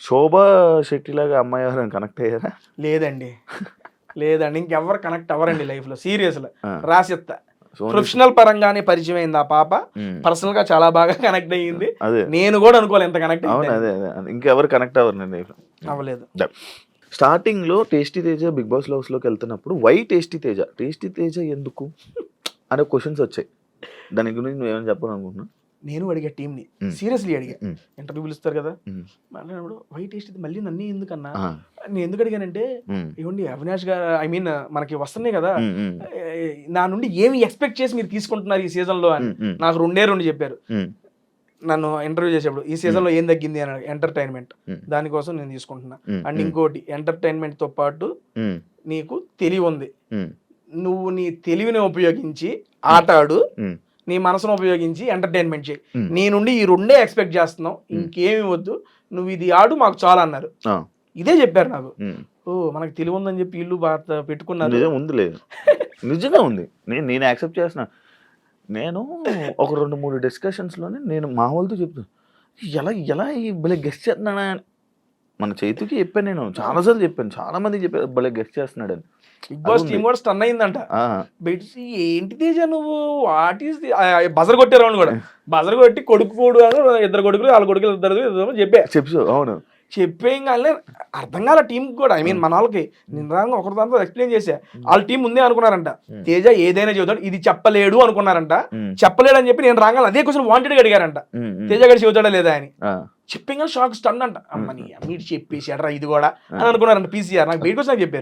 శోభా శెట్టి లాగా అమ్మాయి ఎవరైనా కనెక్ట్ అయ్యారా? లేదండి ఇంకెవ్వరు కనెక్ట్ అవ్వరండి లైఫ్ లో సీరియస్ ఆ. రాసిస్తా Only- ప్రొఫెషనల్ పరంగానే పరిచయం అయింది ఆ పాప, పర్సనల్ గా చాలా బాగా కనెక్ట్ అయ్యింది. అదే నేను కూడా అనుకోవాలి ఎంత కనెక్ట్ అవును అదే ఇంకెవరు కనెక్ట్ అవ్వరు నేను లైఫ్. అవ్వలేదు. స్టార్టింగ్ లో tasty Teja Bigg Boss house లోకి వెళ్తున్నప్పుడు వై టేస్టీ తేజ ఎందుకు అనే క్వశ్చన్స్ వచ్చాయి. దాని గురించి నువ్వు ఏమైనా చెప్పాలనుకుంటున్నా? నేను అడిగా టీం ని, సీరియస్లీ అడిగా, ఇంటర్వ్యూ పిలుస్తారు కదా మాట్లాడినప్పుడు వై టేస్ట్ మళ్ళీ నన్ను ఎందుకన్నా, నేను ఎందుకు అడిగానంటే ఇవ్వండి అవినాష్ గారు ఐ మీన్ మనకి వస్తున్నాయి కదా, నా నుండి ఏమి ఎక్స్పెక్ట్ చేసి మీరు తీసుకుంటున్నారు ఈ సీజన్ లో అని. నాకు రెండు చెప్పారు నన్ను ఇంటర్వ్యూ చేసేప్పుడు, ఈ సీజన్ లో ఏం తగ్గింది అని. ఎంటర్టైన్మెంట్, దానికోసం నేను తీసుకుంటున్నా. అండ్ ఇంకోటి ఎంటర్టైన్మెంట్ తో పాటు నీకు తెలివి ఉంది, నువ్వు నీ తెలివిని ఉపయోగించి ఆట ఆడు, నీ మనసును ఉపయోగించి ఎంటర్టైన్మెంట్ చేయి. నీ నుండి ఈ రెండే ఎక్స్పెక్ట్ చేస్తున్నావు, ఇంకేమి వద్దు, నువ్వు ఇది ఆడు మాకు చాలా అన్నారు. ఇదే చెప్పారు నాకు. ఓ మనకు తెలివి ఉందని చెప్పి ఇల్లు బాగా పెట్టుకున్నారు. నిజంగా ఉంది, నేను యాక్సెప్ట్ చేస్తున్నా. నేను ఒక 2-3 డిస్కషన్స్లోనే నేను మా వాళ్ళతో చెప్తాను, ఎలా భలే గెస్ట్ చేస్తున్నాడా. మన చేతికి చెప్పాను, నేను చాలాసార్లు చెప్పాను, చాలా మందికి చెప్పాను భలే గెస్ట్ చేస్తున్నాడు అని. బిగ్ బాస్ టీం కూడా స్టన్ అయిందంట. బెడ్సి ఏంటి తేజ నువ్వు వాట్ ఈస్ బజర్ కొట్టారు అని కూడా, బజర్ కొట్టి కొడుకు 2 కొడుకులు 4 కొడుకులు 2 చెప్పా. అవును చెప్పేం కానీ అర్థం కాల టీం కూడా. ఐ మీన్ మన వాళ్ళకి నేను ఒకరి దాంతో ఎక్స్ప్లెయిన్ చేసా, వాళ్ళ టీం ముందే అనుకున్నారంట తేజ ఏదైనా చెబుతాడు, ఇది చెప్పలేడు అనుకున్నారంట. చెప్పలేడు అని చెప్పి నేను రాగానే అదే క్వశ్చన్ వాంటెడ్ గా అడిగారంట, తేజ గారు చెబుతాడా లేదా అని. చెప్పేగా షాక్ స్టన్ అంట, అమ్మని మీరు చెప్పేసి అడ్రా ఇది కూడా అని అనుకున్నారంట. పీసీఆర్ నాకు బయటకు వచ్చి నాకు చెప్పారు.